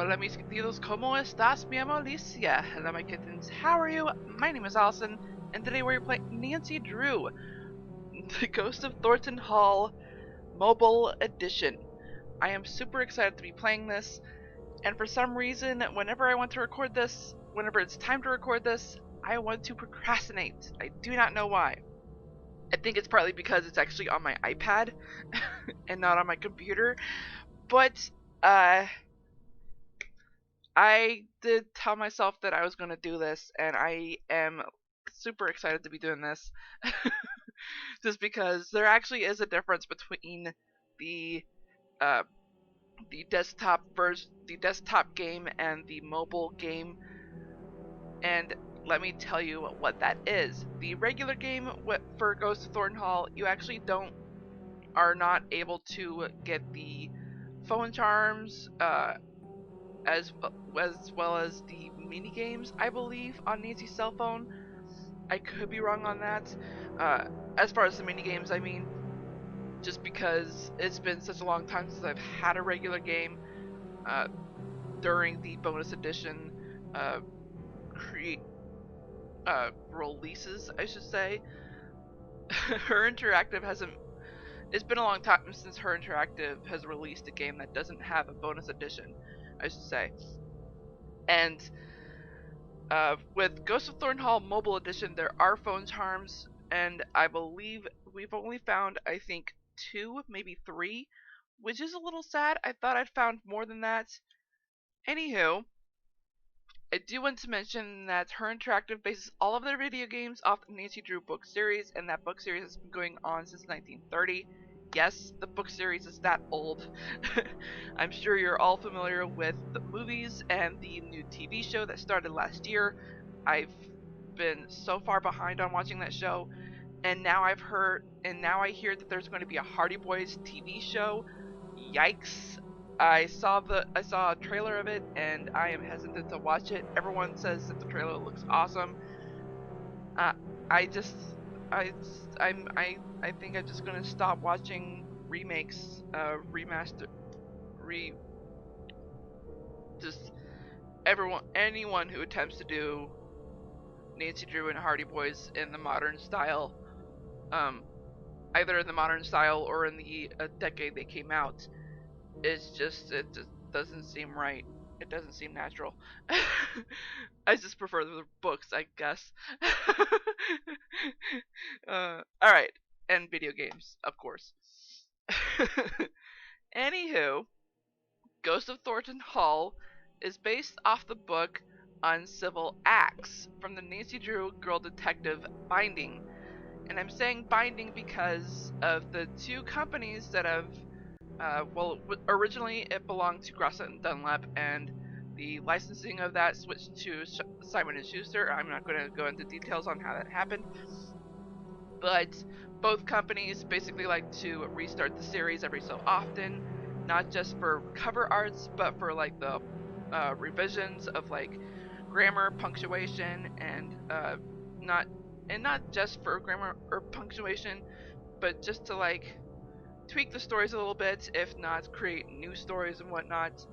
Hola mis queridos, ¿cómo estás? Me llamo Alicia. Hello my kittens, how are you? My name is Allison, and today we're playing Nancy Drew, the Ghost of Thornton Hall Mobile Edition. I am super excited to be playing this, and for some reason, whenever I want to record this, whenever it's time to record this, I want to procrastinate. I do not know why. I think it's partly because it's actually on my iPad and not on my computer, but I did tell myself that I was going to do this, and I am super excited to be doing this. Just because there actually is a difference between the uh, the desktop game and the mobile game, and let me tell you what that is. The regular game for Ghost of Thornton Hall, you actually are not able to get the phone charms, as well as the mini games, I believe, on Nancy's cell phone. I could be wrong on that. As far as the mini games, I mean, just because it's been such a long time since I've had a regular game. During the bonus edition releases, I should say, Her Interactive hasn't. It's been a long time since Her Interactive has released a game that doesn't have a bonus edition, I should say. And with Ghost of Thornton Hall Mobile Edition, there are phone charms, and I believe we've only found, I think, 2, maybe 3, which is a little sad. I thought I'd found more than that. Anywho, I do want to mention that Her Interactive bases all of their video games off the Nancy Drew book series, and that book series has been going on since 1930. Yes, the book series is that old. I'm sure you're all familiar with the movies and the new TV show that started last year. I've been so far behind on watching that show, and now I hear that there's going to be a Hardy Boys TV show. Yikes. I saw a trailer of it, and I am hesitant to watch it. Everyone says that the trailer looks awesome. I think I'm just gonna stop watching remakes, just anyone who attempts to do Nancy Drew and Hardy Boys in the modern style, either in the modern style or in the decade they came out. It just doesn't seem right. It doesn't seem natural. I just prefer the books, I guess. Alright, and video games, of course. Anywho, Ghost of Thornton Hall is based off the book Uncivil Acts from the Nancy Drew Girl Detective binding. And I'm saying binding because of the two companies that have originally it belonged to Grosset and Dunlap, and the licensing of that switched to Simon and Schuster. I'm not going to go into details on how that happened, but both companies basically like to restart the series every so often, not just for cover arts, but for like the revisions of like grammar, punctuation, and not just for grammar or punctuation, but just to like tweak the stories a little bit, if not create new stories and whatnot.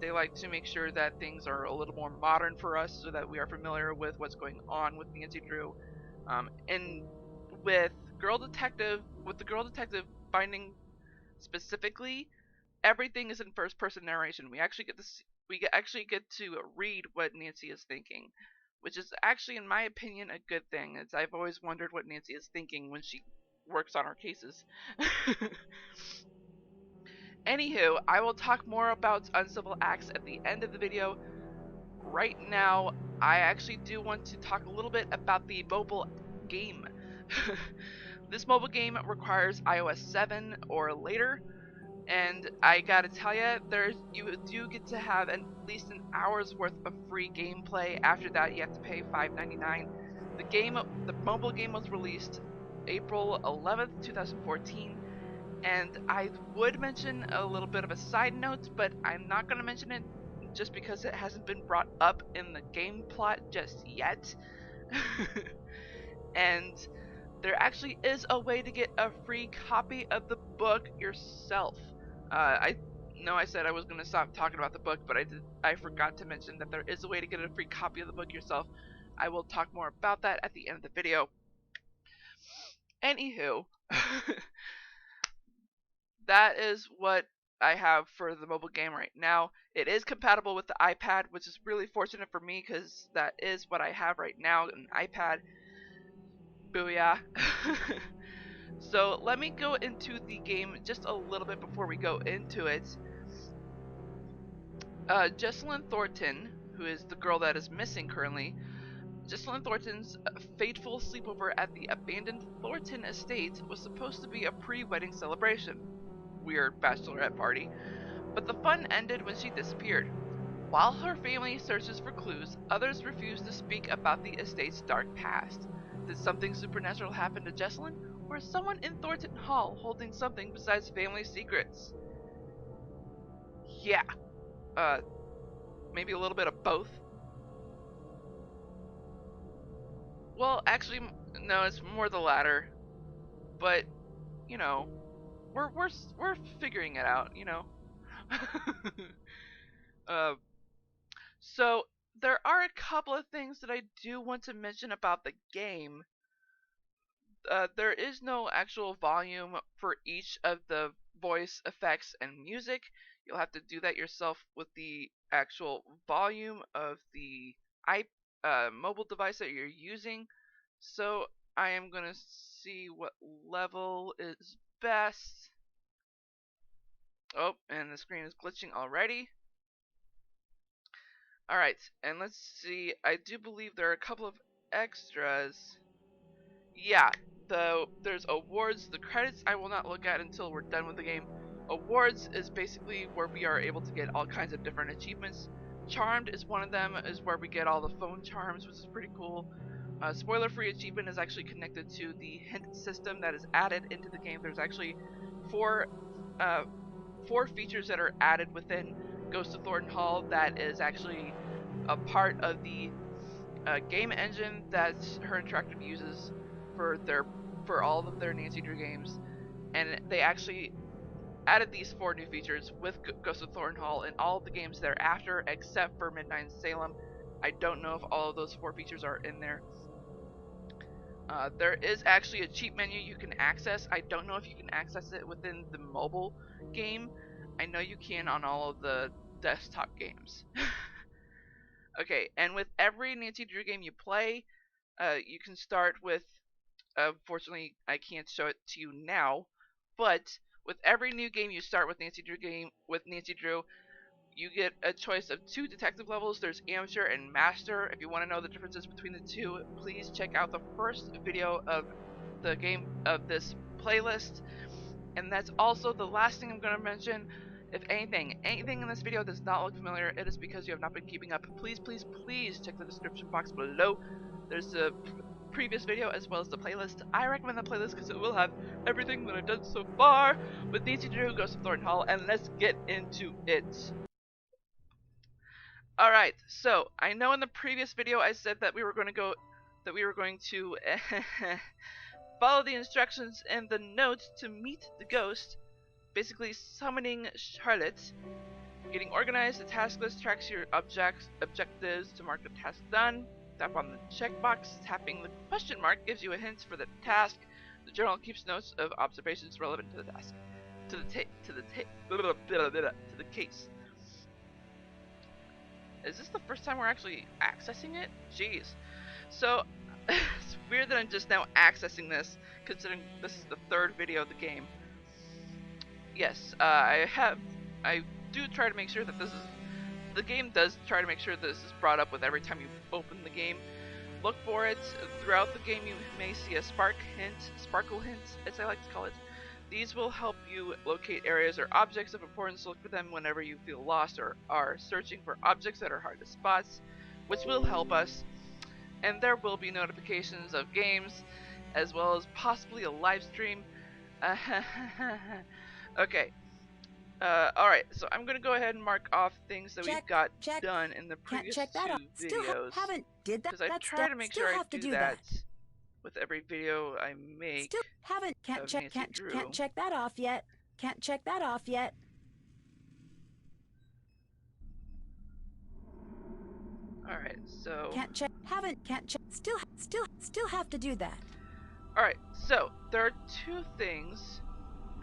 They like to make sure that things are a little more modern for us, so that we are familiar with what's going on with Nancy Drew. And with the Girl Detective binding specifically, everything is in first-person narration. We actually get to read what Nancy is thinking, which is actually, in my opinion, a good thing. As I've always wondered what Nancy is thinking when she works on her cases. Anywho, I will talk more about Uncivil Acts at the end of the video. Right now, I actually do want to talk a little bit about the mobile game. This mobile game requires iOS 7 or later, and I gotta tell you, you do get to have at least an hour's worth of free gameplay. After that, you have to pay $5.99. The mobile game was released April 11th, 2014, and I would mention a little bit of a side note, but I'm not going to mention it just because it hasn't been brought up in the game plot just yet. And there actually is a way to get a free copy of the book yourself. know I said I was going to stop talking about the book, but I forgot to mention that there is a way to get a free copy of the book yourself. I will talk more about that at the end of the video. Anywho, that is what I have for the mobile game right now. It is compatible with the iPad, which is really fortunate for me because that is what I have right now, an iPad. Booyah. So let me go into the game just a little bit before we go into it. Jessalyn Thornton, who is the girl that is missing currently, Jessalyn Thornton's fateful sleepover at the abandoned Thornton estate was supposed to be a pre-wedding celebration. Weird bachelorette party. But the fun ended when she disappeared. While her family searches for clues, others refuse to speak about the estate's dark past. Did something supernatural happen to Jessalyn, or is someone in Thornton Hall holding something besides family secrets? Yeah, maybe a little bit of both. Well, actually, no, it's more the latter. But, you know, we're figuring it out, you know. uh, so there are a couple of things that I do want to mention about the game. There is no actual volume for each of the voice effects and music. You'll have to do that yourself with the actual volume of the mobile device that you're using. So I am going to see what level is best. Oh, and the screen is glitching already. Alright, and let's see. I do believe there are a couple of extras. Yeah, there's awards. The credits I will not look at until we're done with the game. Awards is basically where we are able to get all kinds of different achievements. Charmed is one of them, is where we get all the phone charms, which is pretty cool. Spoiler-free achievement is actually connected to the hint system that is added into the game. There's actually four features that are added within Ghost of Thornton Hall that is actually a part of the game engine that Her Interactive uses for all of their Nancy Drew games, and they actually added these 4 new features with Ghost of Thornton Hall in all of the games thereafter, except for Midnight in Salem. I don't know if all of those 4 features are in there. There is actually a cheat menu you can access. I don't know if you can access it within the mobile game. I know you can on all of the desktop games. Okay, and with every Nancy Drew game you play, you can start with, unfortunately I can't show it to you now, but with every new game you start with Nancy Drew, you get a choice of 2 detective levels. There's amateur and master. If you want to know the differences between the two, please check out the first video of the game of this playlist. And that's also the last thing I'm going to mention. If anything in this video does not look familiar, it is because you have not been keeping up. Please, please, please check the description box below. There's the previous video as well as the playlist. I recommend the playlist because it will have everything that I've done so far with Nancy Drew, Ghost of Thornton Hall, and let's get into it. Alright, so I know in the previous video I said that we were going to follow the instructions in the notes to meet the ghost, basically summoning Charlotte. Getting organized, the task list tracks your objectives to mark the task done. Tap on the checkbox. Tapping the question mark gives you a hint for the task. The journal keeps notes of observations relevant to the task. To the case. Is this the first time we're actually accessing it? Jeez. So, it's weird that I'm just now accessing this, considering this is the 3rd video of the game. Yes, I do try to make sure that the game does try to make sure this is brought up with every time you open the game. Look for it. Throughout the game you may see a sparkle hint, as I like to call it. These will help you locate areas or objects of importance. Look for them whenever you feel lost or are searching for objects that are hard to spot, which will help us. And there will be notifications of games, as well as possibly a live stream. Okay. Alright, so I'm going to go ahead and mark off things that we've got done in the previous 2 videos. Because I try to make sure I do that with every video I make. Can't check that off yet. Alright, so... Can't check. Can't check. Still have to do that. Alright, so there are three things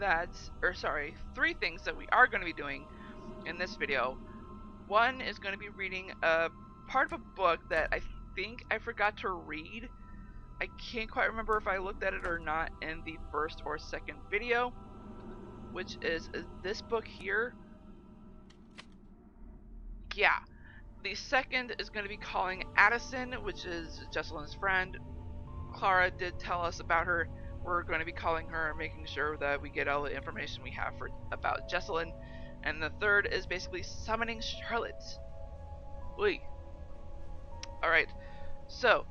that we are going to be doing in this video. One is going to be reading a part of a book that I think I forgot to read. I can't quite remember if I looked at it or not in the first or second video, which is this book here. Yeah. The second is going to be calling Addison, which is Jesselyn's friend. Clara did tell us about her. We're going to be calling her, making sure that we get all the information we have about Jesselyn. And the third is basically summoning Charlotte. Wait. Alright, so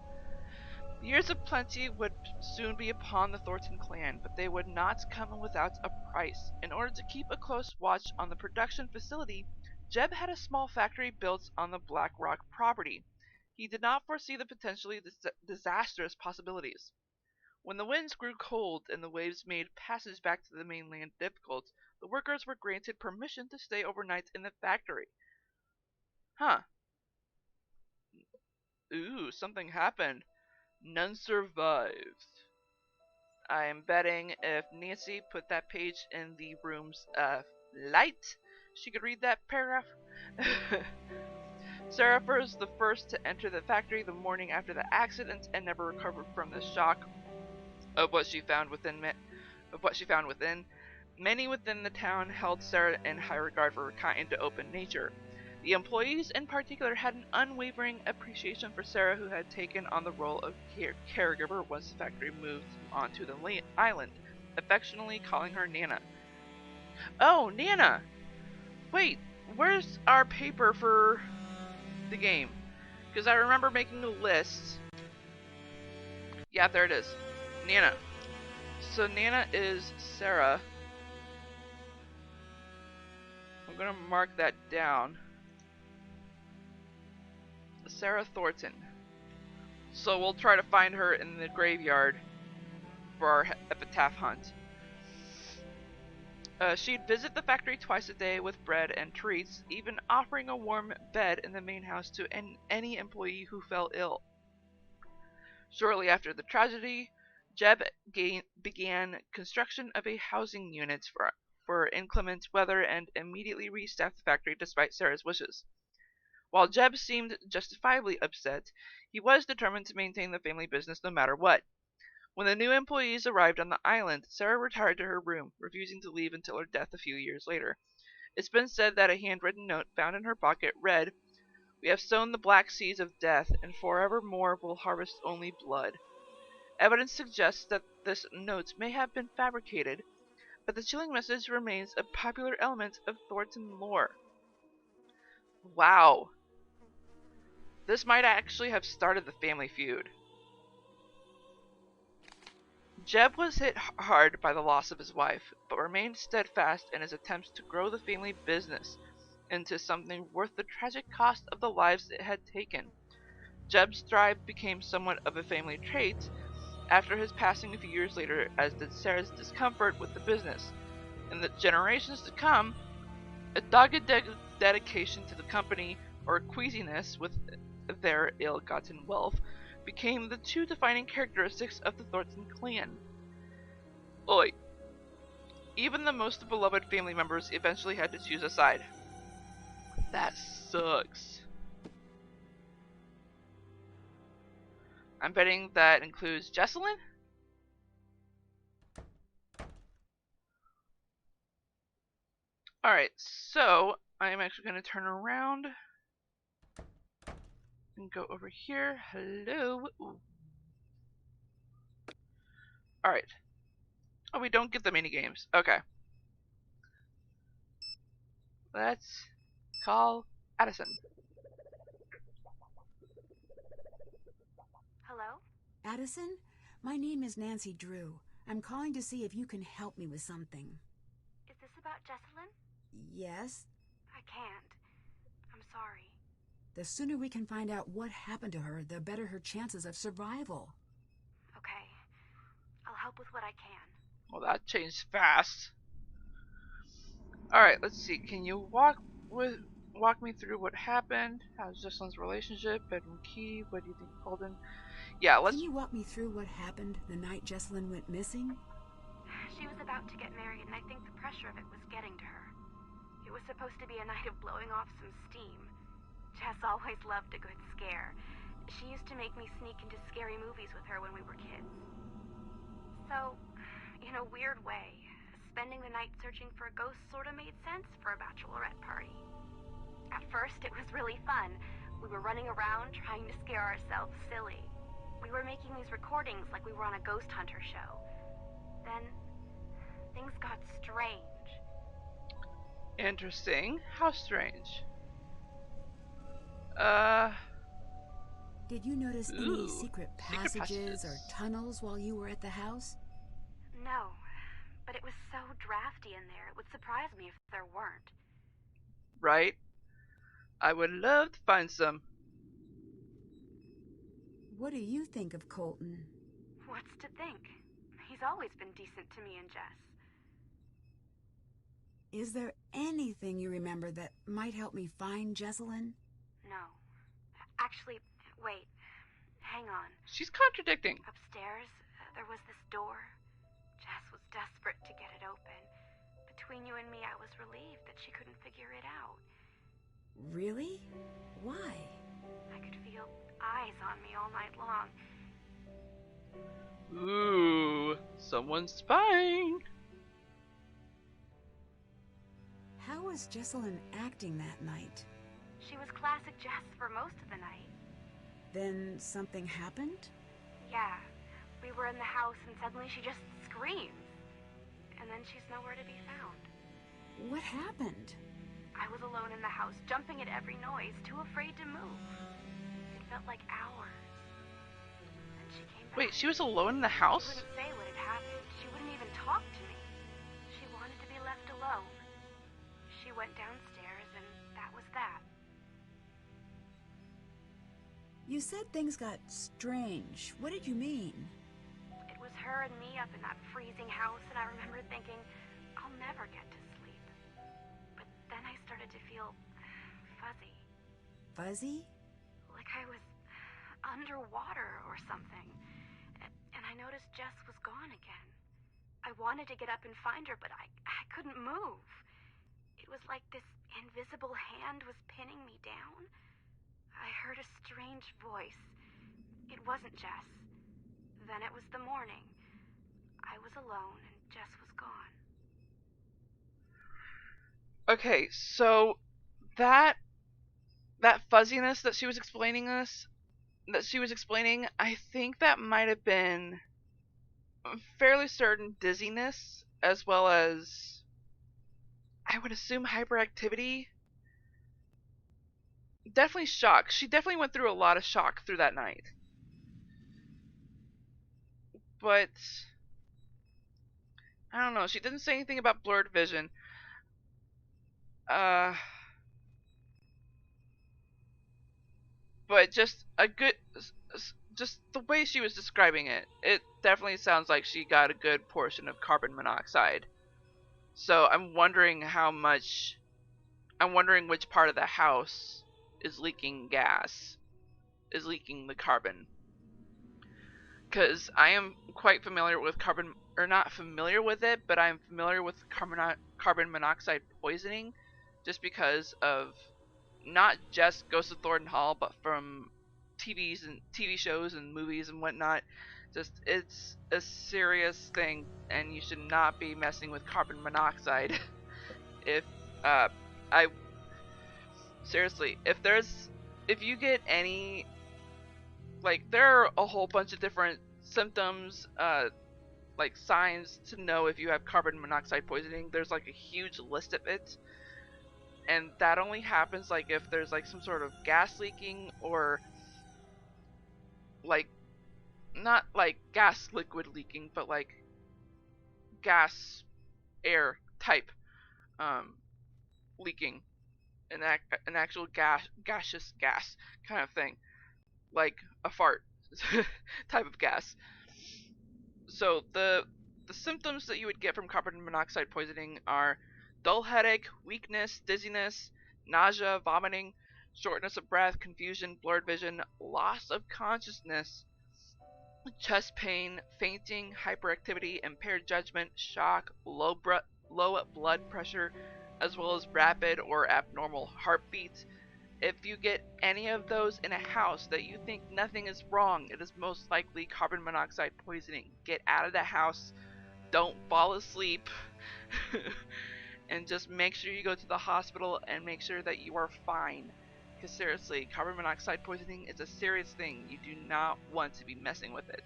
years of plenty would soon be upon the Thornton clan, but they would not come without a price. In order to keep a close watch on the production facility, Jeb had a small factory built on the Black Rock property. He did not foresee the potentially disastrous possibilities. When the winds grew cold and the waves made passage back to the mainland difficult, the workers were granted permission to stay overnight in the factory. Huh. Ooh, something happened. None survived. I am betting if Nancy put that page in the room's light, she could read that paragraph. Sarah was the first to enter the factory the morning after the accident and never recovered from the shock of what she found within. Many within the town held Sarah in high regard for her kind, open nature. The employees in particular had an unwavering appreciation for Sarah, who had taken on the role of caregiver once the factory moved onto the island, affectionately calling her Nana. Oh, Nana! Wait, where's our paper for the game? Because I remember making a list. Yeah, there it is. Nana. So Nana is Sarah. I'm going to mark that down. Sarah Thornton. So we'll try to find her in the graveyard for our epitaph hunt. She'd visit the factory twice a day with bread and treats, even offering a warm bed in the main house to any employee who fell ill. Shortly after the tragedy, Jeb began construction of a housing unit for inclement weather and immediately restaffed the factory despite Sarah's wishes. While Jeb seemed justifiably upset, he was determined to maintain the family business no matter what. When the new employees arrived on the island, Sarah retired to her room, refusing to leave until her death a few years later. It's been said that a handwritten note found in her pocket read, "We have sown the black seeds of death, and forevermore will harvest only blood." Evidence suggests that this note may have been fabricated, but the chilling message remains a popular element of Thornton lore. Wow. This might actually have started the family feud. Jeb was hit hard by the loss of his wife, but remained steadfast in his attempts to grow the family business into something worth the tragic cost of the lives it had taken. Jeb's drive became somewhat of a family trait after his passing a few years later, as did Sarah's discomfort with the business. In the generations to come, a dogged dedication to the company or queasiness with their ill-gotten wealth became the two defining characteristics of the Thornton clan. Oi. Even the most beloved family members eventually had to choose a side. That sucks. I'm betting that includes Jesselyn? Alright, so I'm actually going to turn around and go over here. Hello. Alright. Oh, we don't get the mini games. Okay. Let's call Addison. Hello? Addison, my name is Nancy Drew. I'm calling to see if you can help me with something. Is this about Jesselyn? Yes? I can't. I'm sorry. The sooner we can find out what happened to her, the better her chances of survival. Okay. I'll help with what I can. Well, that changed fast. Alright, let's see. Can you walk with walk me through what happened. How's Jocelyn's relationship? Bedroom key. What do you think, Golden? Yeah, let's. Can you walk me through what happened the night Jesselyn went missing? She was about to get married, and I think the pressure of it was getting to her. It was supposed to be a night of blowing off some steam. Jess always loved a good scare. She used to make me sneak into scary movies with her when we were kids. So, in a weird way, spending the night searching for a ghost sort of made sense for a bachelorette party. At first, it was really fun. We were running around trying to scare ourselves silly. We were making these recordings like we were on a ghost hunter show. Then, things got strange. Interesting. How strange? Did you notice any Ooh, secret secret passages or passages. tunnels while you were at the house? No, but it was so drafty in there, it would surprise me if there weren't. Right? I would love to find some. What do you think of Colton? What's to think? He's always been decent to me and Jess. Is there anything you remember that might help me find Jesselyn? No. Actually, wait. Hang on. She's contradicting. Upstairs, there was this door. Jess was desperate to get it open. Between you and me, I was relieved that she couldn't figure it out. Really? Why? I could feel eyes on me all night long. Ooh, someone's spying. How was Jesselyn acting that night? She was classic Jess for most of the night. Then something happened? Yeah, we were in the house and suddenly she just screams. And then she's nowhere to be found. What happened? I was alone in the house, jumping at every noise, too afraid to move. It felt like hours. Then she came back. Wait, she was alone in the She house? wouldn't say what had happened. She wouldn't even talk to me. She wanted to be left alone. She went downstairs and that was that. You said things got strange. What did you mean? It was her and me up in that freezing house, and I remember thinking, I'll never get to sleep. But then I started to feel fuzzy. Fuzzy? Like I was underwater or something. And I noticed Jess was gone again. I wanted to get up and find her, but I couldn't move. It was like this invisible hand was pinning me down. I heard a strange voice. It wasn't Jess. Then it was the morning. I was alone and Jess was gone. Okay, so that fuzziness that she was explaining, I think that might have been fairly certain dizziness, as well as, I would assume, hyperactivity. Definitely shock. She definitely went through a lot of shock through that night. But I don't know. She didn't say anything about blurred vision. But just just the way she was describing it, it definitely sounds like she got a good portion of carbon monoxide. So I'm wondering which part of the house is leaking gas, is leaking the carbon. Because I am quite familiar with carbon, or not familiar with it, but I'm familiar with carbon monoxide poisoning, just because of not just Ghost of Thornton Hall, but from TV shows and movies and whatnot. Just, it's a serious thing, and you should not be messing with carbon monoxide. If I seriously, if you get any, like, there are a whole bunch of different symptoms, like signs to know if you have carbon monoxide poisoning. There's like a huge list of it, and that only happens like if there's like some sort of gas leaking, or like, not like gas liquid leaking, but like gas air type leaking, an actual gaseous gas kind of thing, like a fart type of gas. So the symptoms that you would get from carbon monoxide poisoning are dull headache, weakness, dizziness, nausea, vomiting, shortness of breath, confusion, blurred vision, loss of consciousness, chest pain, fainting, hyperactivity, impaired judgment, shock, low blood pressure, as well as rapid or abnormal heartbeats. If you get any of those in a house that you think nothing is wrong, it is most likely carbon monoxide poisoning. Get out of the house. Don't fall asleep. And just make sure you go to the hospital and make sure that you are fine. Because seriously, carbon monoxide poisoning is a serious thing. You do not want to be messing with it.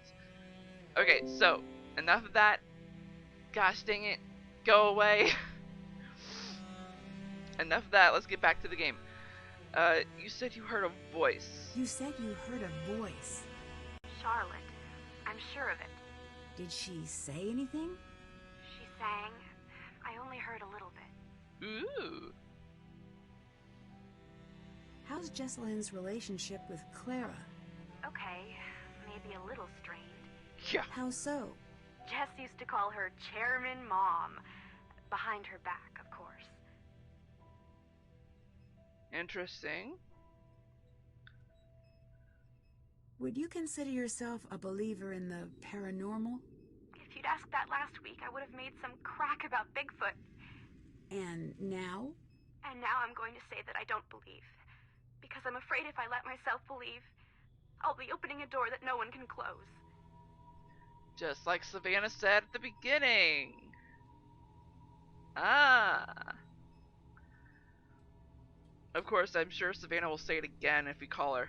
Okay, so enough of that. Gosh dang it. Go away. Enough of that. Let's get back to the game. You said you heard a voice. You said you heard a voice. Charlotte. I'm sure of it. Did she say anything? She sang. I only heard a little bit. Ooh. How's Jesselyn's relationship with Clara? Okay, maybe a little strained. Yeah. How so? Jess used to call her Chairman Mom. Behind her back, of course. Interesting. Would you consider yourself a believer in the paranormal? If you'd asked that last week, I would have made some crack about Bigfoot. And now? And now I'm going to say that I don't believe. Because I'm afraid if I let myself believe, I'll be opening a door that no one can close. Just like Savannah said at the beginning. Ah. Of course, I'm sure Savannah will say it again if we call her.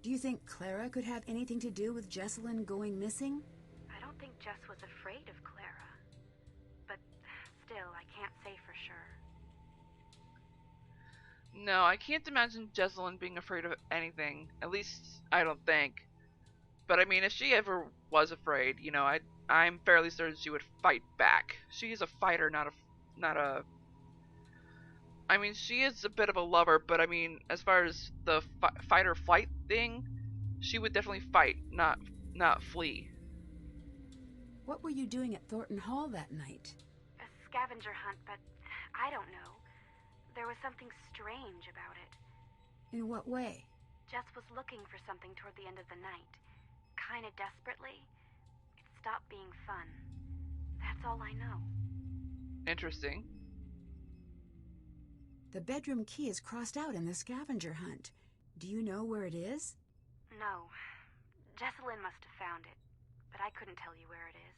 Do you think Clara could have anything to do with Jesselyn going missing? I don't think Jess was afraid of Clara. But still, I can't say for sure. No, I can't imagine Jesselyn being afraid of anything. At least, I don't think. But I mean, if she ever was afraid, you know, I'm fairly certain she would fight back. She's a fighter, not a... I mean, she is a bit of a lover, but I mean, as far as the fight or flight thing, she would definitely fight, not flee. What were you doing at Thornton Hall that night? A scavenger hunt, but I don't know. There was something strange about it. In what way? Jess was looking for something toward the end of the night. Kinda desperately. It stopped being fun. That's all I know. Interesting. The bedroom key is crossed out in the scavenger hunt. Do you know where it is? No. Jesselyn must have found it, but I couldn't tell you where it is.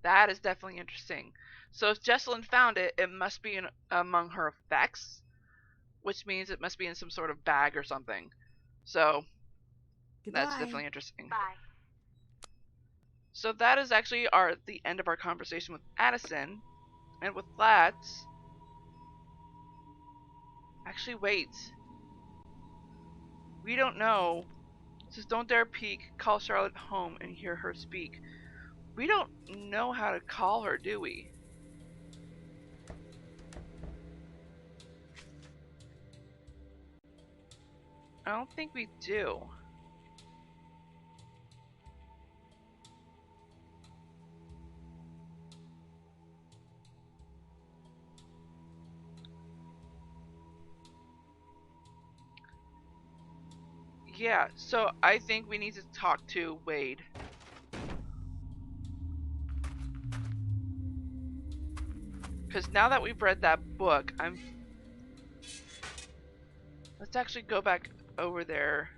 That is definitely interesting. So if Jesselyn found it, it must be among her effects, which means it must be in some sort of bag or something. So Goodbye. that's definitely interesting. Bye. So that is actually the end of our conversation with Addison. And with that... Actually, wait. We don't know. It says, don't dare peek. Call Charlotte home and hear her speak. We don't know how to call her, do we? I don't think we do. Yeah, so I think we need to talk to Wade. Because now that we've read that book, let's actually go back over there.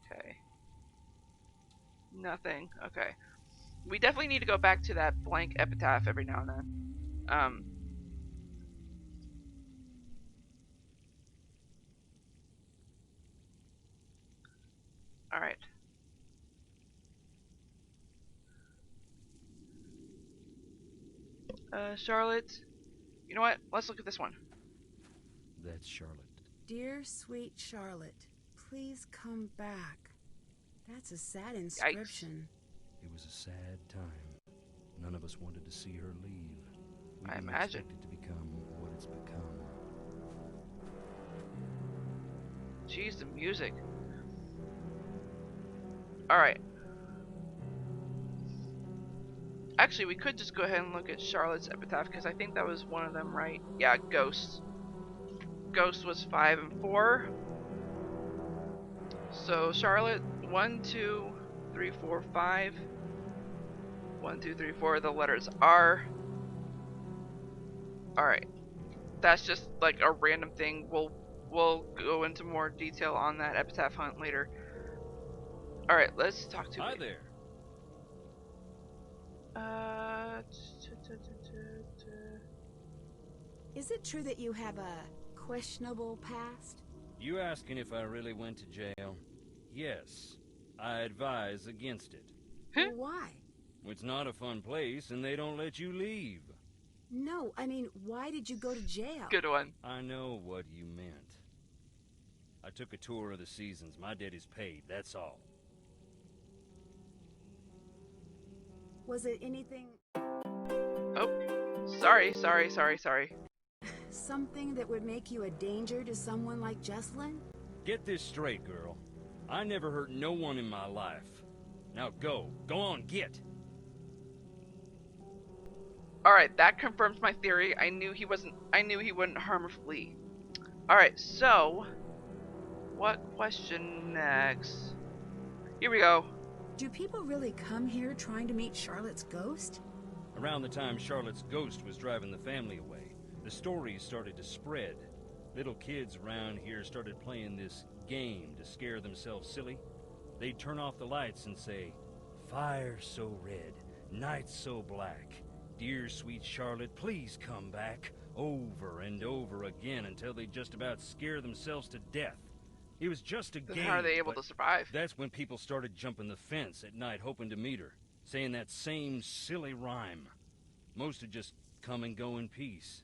Okay. Nothing. Okay. We definitely need to go back to that blank epitaph every now and then. Alright. Charlotte. You know what? Let's look at this one. That's Charlotte. Dear sweet Charlotte, please come back. That's a sad inscription. It was a sad time. None of us wanted to see her leave. We I didn't imagine. expect it to become what it's become. Jeez, the music. Alright. Actually, we could just go ahead and look at Charlotte's epitaph, because I think that was one of them, right? Yeah, Ghost. Ghost was 5 and 4. So Charlotte, 1, 2, 3, 4, 5. 1, 2, 3, 4. The letters R. Alright. That's just like a random thing. We'll go into more detail on that epitaph hunt later. Alright, let's talk to Hi there. Is it true that you have a questionable past? You asking if I really went to jail? Yes. I advise against it. Huh? Why? It's not a fun place, and they don't let you leave. No, I mean, why did you go to jail? Good one. I know what you meant. I took a tour of the seasons. My debt is paid, that's all. Was it anything... Oh, sorry. something that would make you a danger to someone like Jessalyn? Get this straight, girl. I never hurt no one in my life. Now go. Go on, get. Alright, that confirms my theory. I knew he wouldn't harm Flea. Alright, so what question next? Here we go. Do people really come here trying to meet Charlotte's ghost? Around the time Charlotte's ghost was driving the family away, the stories started to spread. Little kids around here started playing this game to scare themselves silly. They'd turn off the lights and say, "Fire so red, night so black. Dear sweet Charlotte, please come back," over and over again until they just about scare themselves to death. It was just a Then game. how are they able to survive? That's when people started jumping the fence at night hoping to meet her, saying that same silly rhyme. Most would just come and go in peace.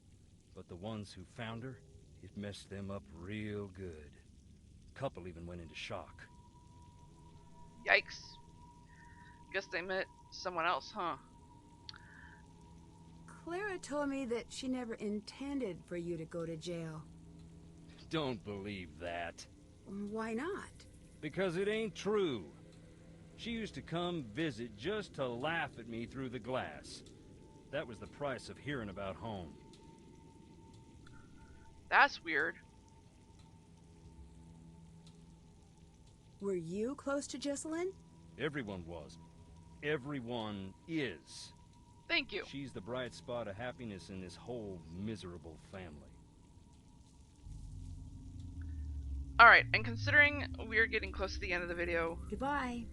But the ones who found her, it messed them up real good. A couple even went into shock. Yikes. Guess they met someone else, huh? Clara told me that she never intended for you to go to jail. Don't believe that. Why not? Because it ain't true. She used to come visit just to laugh at me through the glass. That was the price of hearing about home. That's weird. Were you close to Jessalyn? Everyone was. Everyone is. Thank you. She's the bright spot of happiness in this whole miserable family. Alright, and considering we're getting close to the end of the video, Goodbye.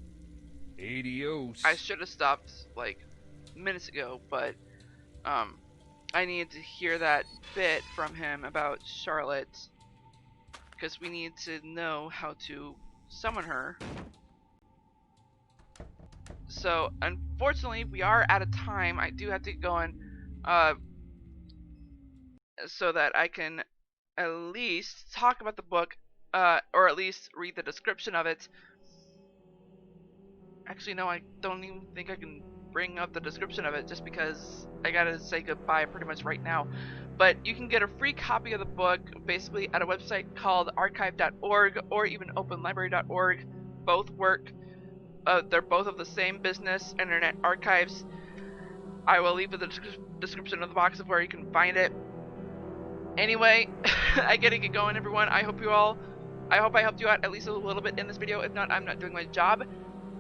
Adios. I should have stopped like minutes ago, but I needed to hear that bit from him about Charlotte, because we need to know how to summon her. So unfortunately we are out of time. I do have to get going so that I can at least talk about the book, or at least read the description of it. Actually, no, I don't even think I can bring up the description of it just because I gotta say goodbye pretty much right now. But you can get a free copy of the book basically at a website called archive.org or even openlibrary.org. Both work. They're both of the same business, Internet Archives. I will leave the description of the box of where you can find it. Anyway, I gotta get going, everyone. I hope I helped you out at least a little bit in this video. If not, I'm not doing my job.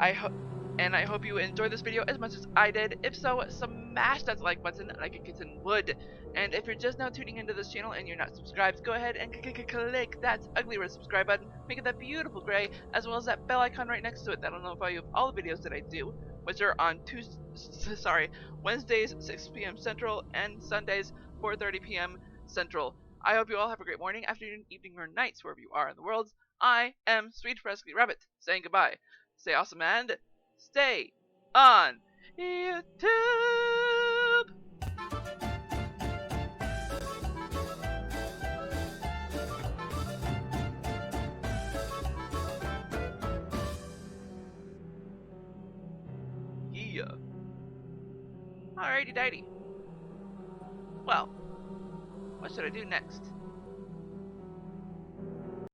I hope you enjoyed this video as much as I did. If so, smash that like button like a kitten would. And if you're just now tuning into this channel and you're not subscribed, go ahead and click that ugly red subscribe button, make it that beautiful gray, as well as that bell icon right next to it. That'll notify you of all the videos that I do, which are on Wednesdays 6 p.m. Central and Sundays 4:30 p.m. Central. I hope you all have a great morning, afternoon, evening, or nights wherever you are in the world. I am Sweet Fresky Rabbit saying goodbye. Stay awesome and stay on YouTube. Yeah. Alrighty dighty. Well, what should I do next?